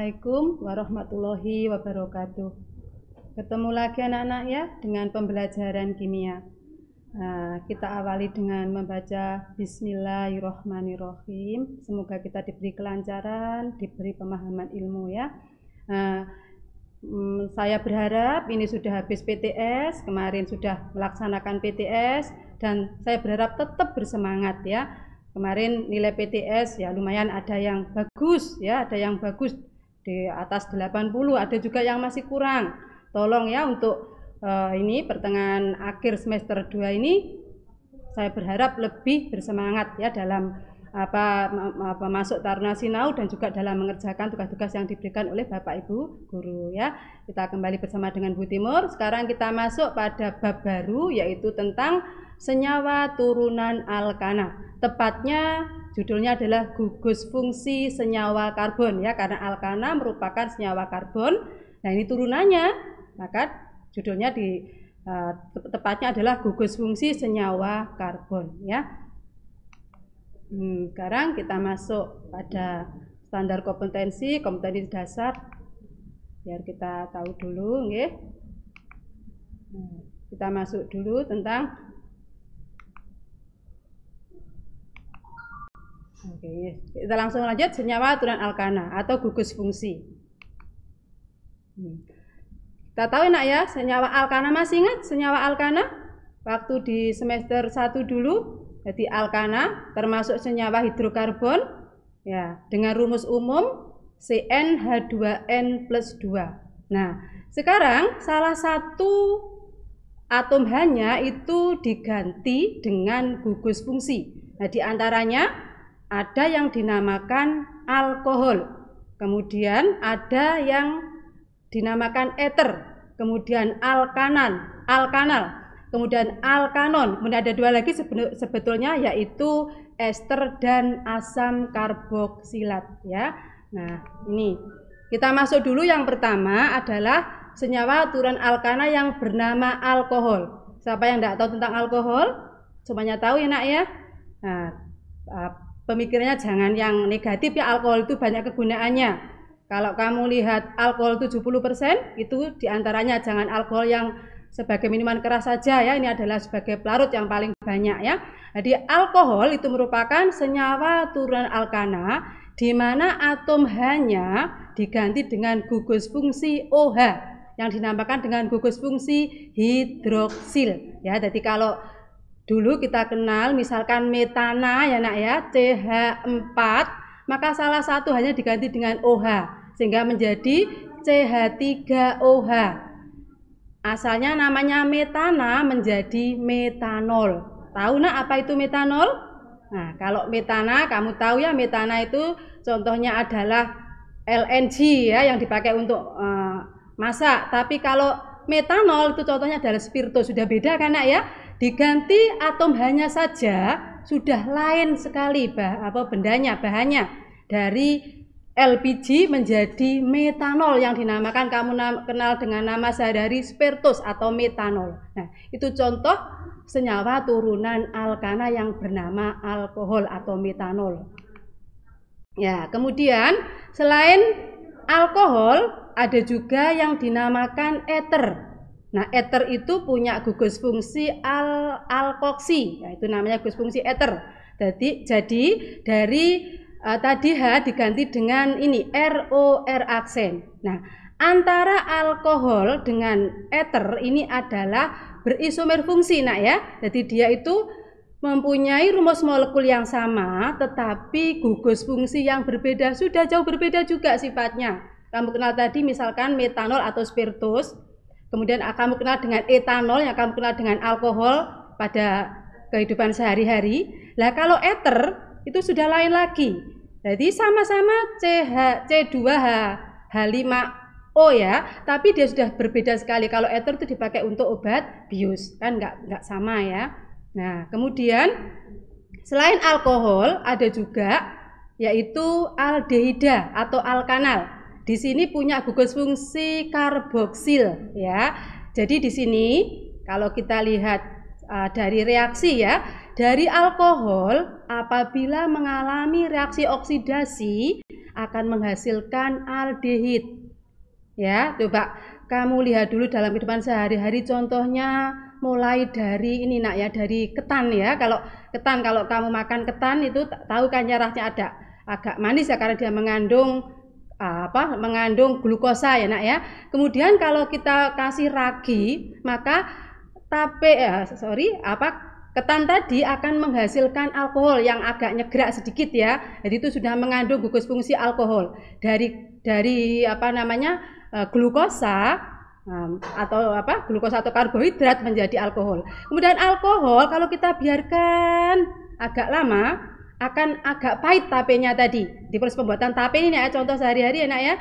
Assalamualaikum warahmatullahi wabarakatuh. Ketemu lagi anak-anak ya dengan pembelajaran kimia. Kita awali dengan membaca Bismillahirrohmanirrohim. Semoga kita diberi kelancaran, diberi pemahaman ilmu ya. Saya berharap ini sudah habis PTS, kemarin sudah melaksanakan PTS, dan saya berharap tetap bersemangat ya. Kemarin nilai PTS ya lumayan, ada yang bagus ya, ada yang bagus di atas 80, ada juga yang masih kurang. Tolong ya untuk ini pertengahan akhir semester 2 ini saya berharap lebih bersemangat ya dalam masuk Taruna Sinau dan juga dalam mengerjakan tugas-tugas yang diberikan oleh Bapak Ibu guru ya. Kita kembali bersama dengan Bu Timur. Sekarang kita masuk pada bab baru, yaitu tentang senyawa turunan alkana. Tepatnya judulnya adalah gugus fungsi senyawa karbon ya, karena alkana merupakan senyawa karbon. Nah, ini turunannya, maka judulnya tepatnya adalah gugus fungsi senyawa karbon ya. Sekarang kita masuk pada standar kompetensi dasar, biar kita tahu dulu nggih. Kita masuk dulu tentang kita langsung lanjut senyawa turunan alkana atau gugus fungsi. Kita tahu nak ya, senyawa alkana, masih ingat senyawa alkana? Waktu di semester 1 dulu, jadi alkana termasuk senyawa hidrokarbon ya, dengan rumus umum CnH2n+2. Nah, sekarang salah satu atom H-nya itu diganti dengan gugus fungsi. Nah, di antaranya ada yang dinamakan alkohol, kemudian ada yang dinamakan eter, kemudian alkanal, kemudian alkanon, kemudian ada dua lagi sebetulnya, yaitu ester dan asam karboksilat ya. Nah, ini kita masuk dulu. Yang pertama adalah senyawa turunan alkana yang bernama alkohol. Siapa yang tidak tahu tentang alkohol? Semuanya tahu ya nak ya. Nah, pemikirannya jangan yang negatif ya, alkohol itu banyak kegunaannya. Kalau kamu lihat alkohol 70%, itu diantaranya jangan alkohol yang sebagai minuman keras saja ya, ini adalah sebagai pelarut yang paling banyak ya. Jadi alkohol itu merupakan senyawa turunan alkana di mana atom H-nya diganti dengan gugus fungsi OH yang dinamakan dengan gugus fungsi hidroksil ya. Jadi kalau dulu kita kenal misalkan metana ya nak ya, CH4, maka salah satu hanya diganti dengan OH sehingga menjadi CH3OH. Asalnya namanya metana menjadi metanol. Tahu nak apa itu metanol? Nah, kalau metana kamu tahu ya, metana itu contohnya adalah LNG ya yang dipakai untuk masak. Tapi kalau metanol itu contohnya adalah spiritus. Sudah beda kan nak ya? Diganti atom H-nya saja sudah lain sekali bendanya, bahannya. Dari LPG menjadi metanol yang dinamakan kamu kenal dengan nama sehari-hari spiritus atau metanol. Nah, itu contoh senyawa turunan alkana yang bernama alkohol atau metanol. Ya, kemudian selain alkohol ada juga yang dinamakan eter. Nah, eter itu punya gugus fungsi alkoksi, ya, itu namanya gugus fungsi eter. Jadi dari tadi H diganti dengan ini ROR aksen. Nah, antara alkohol dengan eter ini adalah berisomer fungsi nak ya. Jadi dia itu mempunyai rumus molekul yang sama tetapi gugus fungsi yang berbeda, sudah jauh berbeda juga sifatnya. Kamu kenal tadi misalkan metanol atau spiritus, kemudian kamu kenal dengan etanol yang kamu kenal dengan alkohol pada kehidupan sehari-hari. Lah kalau eter itu sudah lain lagi. Jadi sama-sama C2H5O ya, tapi dia sudah berbeda sekali. Kalau eter itu dipakai untuk obat bius, kan nggak sama ya. Nah, kemudian selain alkohol ada juga yaitu aldehida atau alkanal. Di sini punya gugus fungsi karboksil ya. Jadi di sini kalau kita lihat dari reaksi ya, dari alkohol apabila mengalami reaksi oksidasi akan menghasilkan aldehid. Ya, coba kamu lihat dulu dalam kehidupan sehari-hari, contohnya mulai dari ini nak ya, dari ketan ya. Kalau kamu makan ketan itu tahu kan rasanya ada agak manis ya, karena dia mengandung glukosa ya nak ya. Kemudian kalau kita kasih ragi, maka ketan tadi akan menghasilkan alkohol yang agak nyegrak sedikit ya. Jadi itu sudah mengandung gugus fungsi alkohol dari glukosa atau karbohidrat menjadi alkohol. Kemudian alkohol kalau kita biarkan agak lama akan agak pahit tapenya tadi. Di proses pembuatan tape ini ya, contoh sehari-hari enak ya.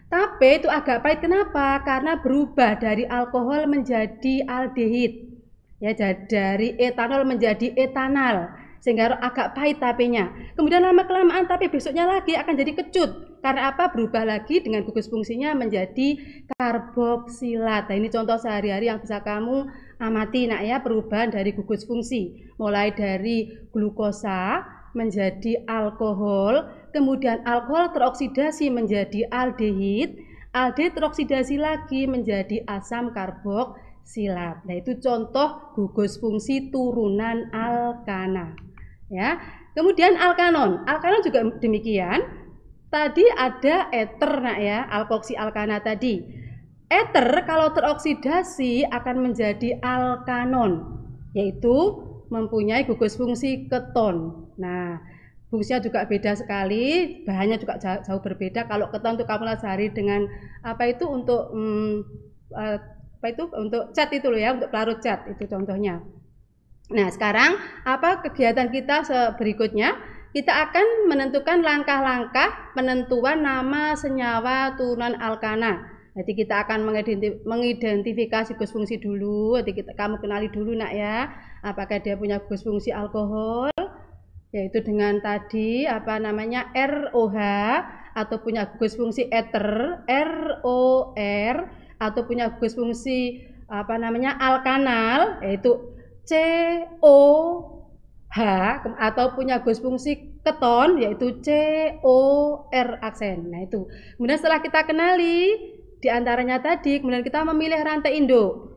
Tape itu agak pahit, kenapa? Karena berubah dari alkohol menjadi aldehid. Ya, dari etanol menjadi etanal, sehingga agak pahit tapenya. Kemudian lama-kelamaan tape besoknya lagi akan jadi kecut. Karena apa? Berubah lagi dengan gugus fungsinya menjadi karboksilat. Nah, ini contoh sehari-hari yang bisa kamu amati nak ya, perubahan dari gugus fungsi. Mulai dari glukosa menjadi alkohol, kemudian alkohol teroksidasi menjadi aldehid, aldehid teroksidasi lagi menjadi asam karboksilat. Nah, itu contoh gugus fungsi turunan alkana. Ya. Kemudian alkanon juga demikian. Tadi ada eter nak ya, alkoksi alkana tadi. Eter kalau teroksidasi akan menjadi alkanon, yaitu mempunyai gugus fungsi keton. Nah, fungsinya juga beda sekali, bahannya juga jauh berbeda. Kalau keton itu kamu sehari dengan untuk cat itu loh ya, untuk pelarut cat itu contohnya. Nah, sekarang apa kegiatan kita berikutnya? Kita akan menentukan langkah-langkah penentuan nama senyawa turunan alkana. Jadi kita akan mengidentifikasi gugus fungsi dulu. Jadi kamu kenali dulu nak ya, apakah dia punya gugus fungsi alkohol, yaitu dengan tadi ROH, atau punya gugus fungsi eter ROR, atau punya gugus fungsi alkanal, yaitu COH, atau punya gugus fungsi keton, yaitu COR aksen. Nah itu. Kemudian setelah kita kenali diantaranya tadi, kemudian kita memilih rantai induk.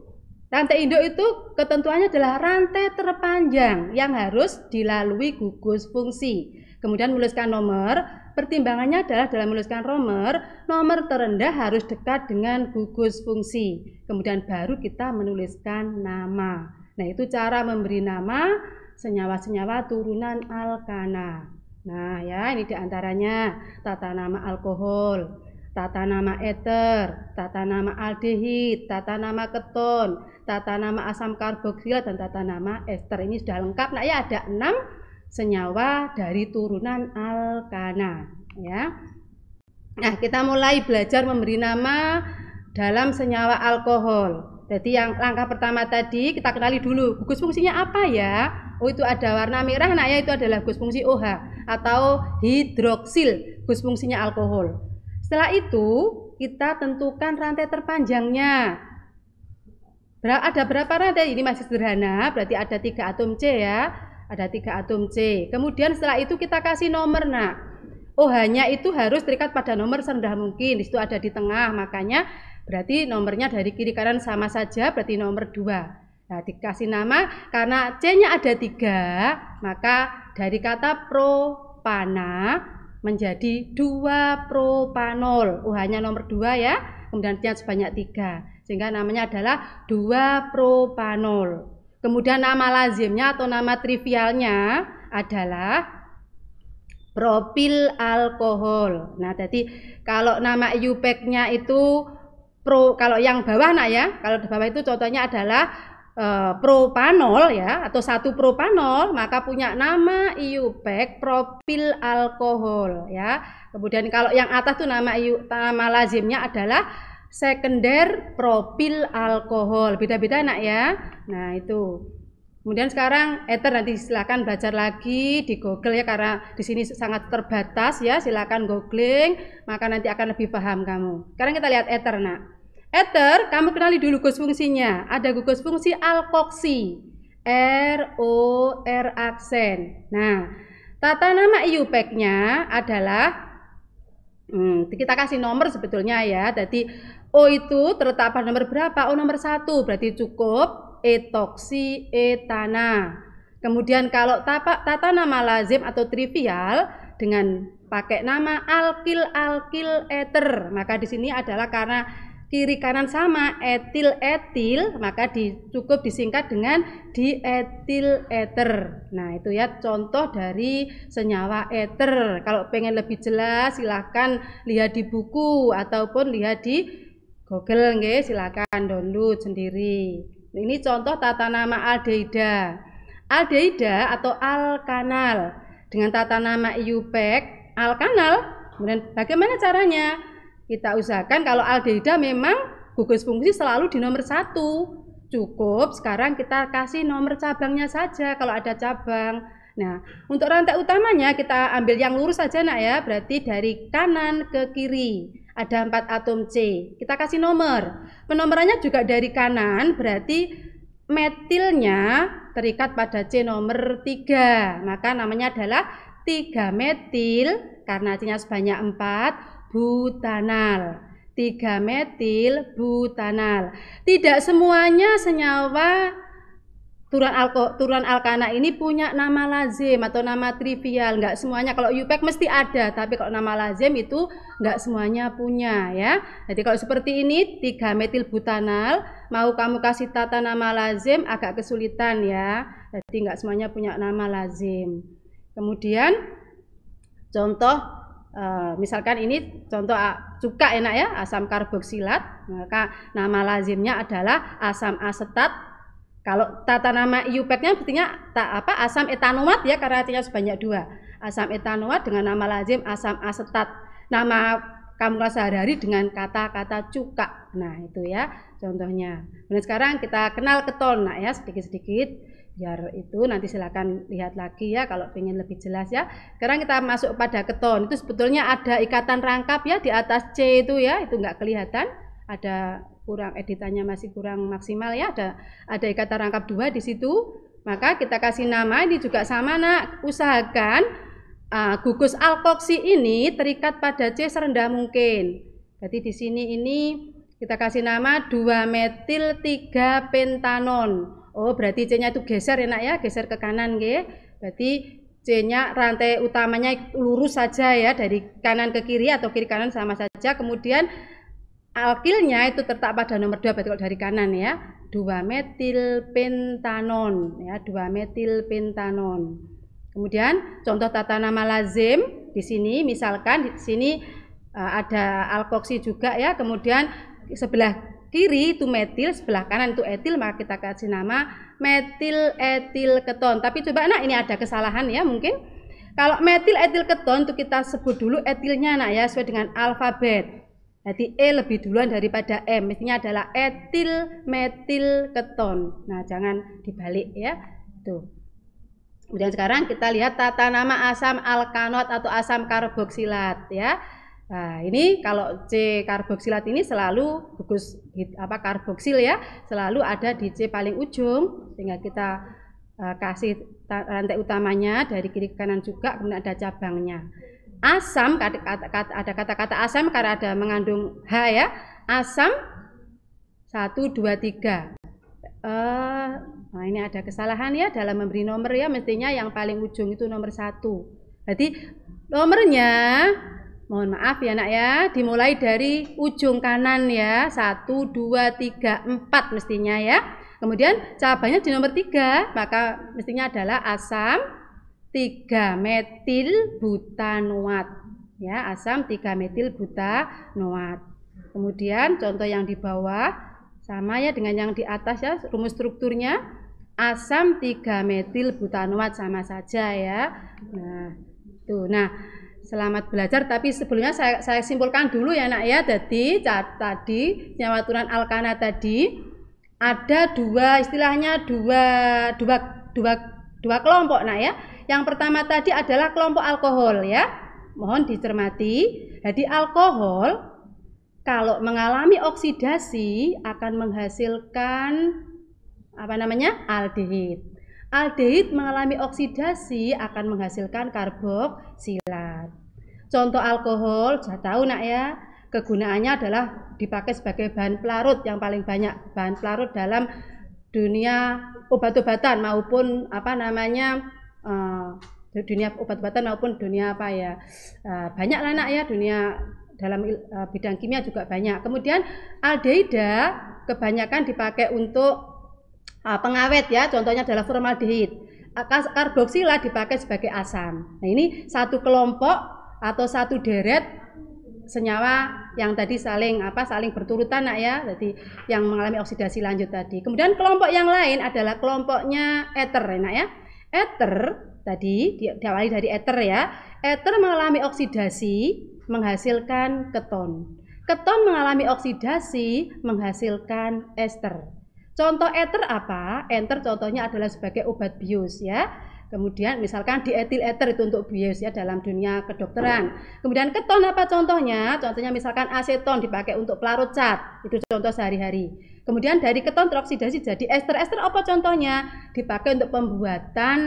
Rantai induk itu ketentuannya adalah rantai terpanjang yang harus dilalui gugus fungsi. Kemudian menuliskan nomor. Pertimbangannya adalah dalam menuliskan nomor terendah harus dekat dengan gugus fungsi. Kemudian baru kita menuliskan nama. Nah itu cara memberi nama senyawa-senyawa turunan alkana. Nah ya, ini diantaranya tata nama alkohol, tata nama eter, tata nama aldehid, tata nama keton, tata nama asam karboksilat, dan tata nama ester. Ini sudah lengkap. Nah ya, ada 6 senyawa dari turunan alkana ya. Nah, kita mulai belajar memberi nama dalam senyawa alkohol. Jadi yang langkah pertama tadi kita kenali dulu gugus fungsinya apa ya. Oh, itu ada warna merah, nah ya, itu adalah gugus fungsi OH atau hidroksil, gugus fungsinya alkohol. Setelah itu kita tentukan rantai terpanjangnya. Ada berapa rantai? Ini masih sederhana, berarti ada 3 atom C ya. Ada 3 atom C. Kemudian setelah itu kita kasih nomor nak. OH-nya itu harus terikat pada nomor serendah mungkin. Di situ ada di tengah, makanya berarti nomornya dari kiri kanan sama saja, berarti nomor 2. Nah, dikasih nama karena C-nya ada 3, maka dari kata propana menjadi 2-propanol. OH-nya nomor 2 ya, kemudian C-nya sebanyak 3. Sehingga namanya adalah 2-propanol. Kemudian nama lazimnya atau nama trivialnya adalah propil alkohol. Nah, jadi kalau nama IUPAC-nya itu kalau yang bawah nak ya, kalau di bawah itu contohnya adalah propanol ya, atau 1 propanol, maka punya nama IUPAC propil alkohol ya. Kemudian kalau yang atas tuh nama lazimnya adalah sekunder propil alkohol. Beda-beda nak ya. Nah, itu. Kemudian sekarang eter, nanti silakan belajar lagi di Google ya, karena di sini sangat terbatas ya. Silakan googling, maka nanti akan lebih paham kamu. Sekarang kita lihat eter nak. Eter, kamu kenali dulu gugus fungsinya. Ada gugus fungsi alkoksi, ROR aksen. Nah, tata nama IUPAC-nya adalah Kita kasih nomor sebetulnya ya. Jadi O itu terletak pada nomor berapa? O nomor 1, berarti cukup etoksietana. Kemudian kalau tata nama lazim atau trivial dengan pakai nama alkil eter, maka di sini adalah karena kiri kanan sama etil, maka cukup disingkat dengan dietil eter. Nah, itu ya contoh dari senyawa eter. Kalau pengen lebih jelas silahkan lihat di buku ataupun lihat di Google, nggih, silahkan download sendiri. Ini contoh tata nama aldehyda. Aldehyda atau alkanal dengan tata nama IUPAC alkanal. Kemudian bagaimana caranya? Kita usahakan kalau aldehyda memang gugus fungsi selalu di nomor 1. Cukup sekarang kita kasih nomor cabangnya saja kalau ada cabang. Nah, untuk rantai utamanya kita ambil yang lurus saja nak ya, berarti dari kanan ke kiri. Ada 4 atom C. Kita kasih nomor. Penomorannya juga dari kanan, berarti metilnya terikat pada C nomor 3. Maka namanya adalah 3 metil karena C-nya sebanyak 4. Butanal. 3 metil butanal. Tidak semuanya senyawa turan alkana ini punya nama lazim atau nama trivial. Enggak semuanya. Kalau IUPAC mesti ada, tapi kalau nama lazim itu enggak semuanya punya ya. Jadi kalau seperti ini 3 metil butanal, mau kamu kasih tata nama lazim agak kesulitan ya. Jadi enggak semuanya punya nama lazim. Kemudian contoh misalkan ini contoh cuka enak ya, asam karboksilat, maka nama lazimnya adalah asam asetat. Kalau tata nama IUPAC-nya artinya asam etanoat ya, karena artinya sebanyak 2. Asam etanoat dengan nama lazim asam asetat. Nama kamu sehari-hari dengan kata-kata cuka. Nah, itu ya contohnya. Nah, sekarang kita kenal keton nak ya, sedikit-sedikit. Biar itu nanti silakan lihat lagi ya kalau ingin lebih jelas ya. Sekarang kita masuk pada keton. Itu sebetulnya ada ikatan rangkap ya di atas C itu ya, itu enggak kelihatan. Ada kurang, editannya masih kurang maksimal ya. Ada ikatan rangkap 2 di situ. Maka kita kasih nama ini juga sama nak. Usahakan gugus alkoksi ini terikat pada C serendah mungkin. Jadi di sini ini kita kasih nama 2 metil 3 pentanon. Oh, berarti C-nya itu geser enak ya, geser ke kanan nggih. Berarti C-nya rantai utamanya lurus saja ya, dari kanan ke kiri atau kiri kanan sama saja. Kemudian alkilnya itu terletak pada nomor 2, berarti kalau dari kanan ya. 2 metil pentanon ya, 2 metil pentanon. Kemudian contoh tata nama lazim di sini misalkan di sini ada alkoksi juga ya. Kemudian sebelah kiri itu metil, sebelah kanan itu etil, maka kita kasih nama metil etil keton. Tapi coba nak, ini ada kesalahan ya mungkin. Kalau metil etil keton itu kita sebut dulu etilnya nak ya, sesuai dengan alfabet. Jadi E lebih duluan daripada M, mestinya adalah etil metil keton. Nah, jangan dibalik ya. Tuh. Kemudian sekarang kita lihat tata nama asam alkanot atau asam karboksilat ya. Nah, ini kalau C karboksilat ini selalu gugus karboksil ya, selalu ada di C paling ujung, sehingga kita kasih rantai utamanya dari kiri ke kanan juga, kemudian ada cabangnya. Asam, ada kata-kata asam karena ada mengandung H ya. Asam 1, 2, 3. Nah, ini ada kesalahan ya dalam memberi nomor ya, mestinya yang paling ujung itu nomor 1. Jadi nomornya mohon maaf ya nak ya, dimulai dari ujung kanan ya, 1, 2, 3, 4 mestinya ya. Kemudian cabangnya di nomor 3, maka mestinya adalah asam 3 metil butanoat ya, asam 3 metil butanoat. Kemudian contoh yang di bawah sama ya dengan yang di atas ya, rumus strukturnya asam 3 metil butanoat sama saja ya. Nah, tuh. Nah, selamat belajar, tapi sebelumnya saya simpulkan dulu ya nak ya. Jadi tadi senyawa turan alkana tadi ada istilahnya dua kelompok nak ya. Yang pertama tadi adalah kelompok alkohol ya. Mohon dicermati. Jadi alkohol kalau mengalami oksidasi akan menghasilkan aldehid. Aldehid mengalami oksidasi akan menghasilkan karboksilat. Contoh alkohol, sudah tahu nak ya, kegunaannya adalah dipakai sebagai bahan pelarut yang paling banyak, bahan pelarut dalam dunia obat-obatan maupun apa namanya dunia obat-obatan maupun dunia apa ya, banyak lah nak ya, dunia dalam bidang kimia juga banyak. Kemudian aldehyda kebanyakan dipakai untuk pengawet ya, contohnya adalah formaldehid. Karboksila dipakai sebagai asam. Nah ini satu kelompok atau satu deret senyawa yang tadi saling berturutan nak ya, jadi yang mengalami oksidasi lanjut tadi. Kemudian kelompok yang lain adalah kelompoknya eter nak ya. Eter tadi diawali dari eter ya. Eter mengalami oksidasi menghasilkan keton. Keton mengalami oksidasi menghasilkan ester. Contoh eter apa? Eter contohnya adalah sebagai obat bius ya. Kemudian misalkan dietil eter itu untuk bius ya dalam dunia kedokteran. Kemudian keton apa contohnya? Contohnya misalkan aseton dipakai untuk pelarut cat. Itu contoh sehari-hari. Kemudian dari keton teroksidasi jadi ester. Ester apa contohnya? Dipakai untuk pembuatan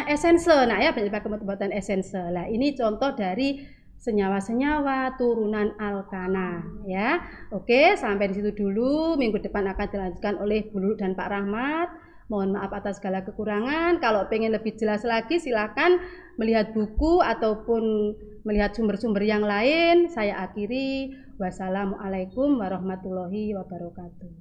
esense. Nah ya, dipakai untuk pembuatan esense. Nah, ini contoh dari senyawa-senyawa turunan alkana ya. Oke, sampai di situ dulu. Minggu depan akan dilanjutkan oleh Bu Lulu dan Pak Rahmat. Mohon maaf atas segala kekurangan. Kalau pengen lebih jelas lagi silakan melihat buku ataupun melihat sumber-sumber yang lain. Saya akhiri. Wassalamualaikum warahmatullahi wabarakatuh.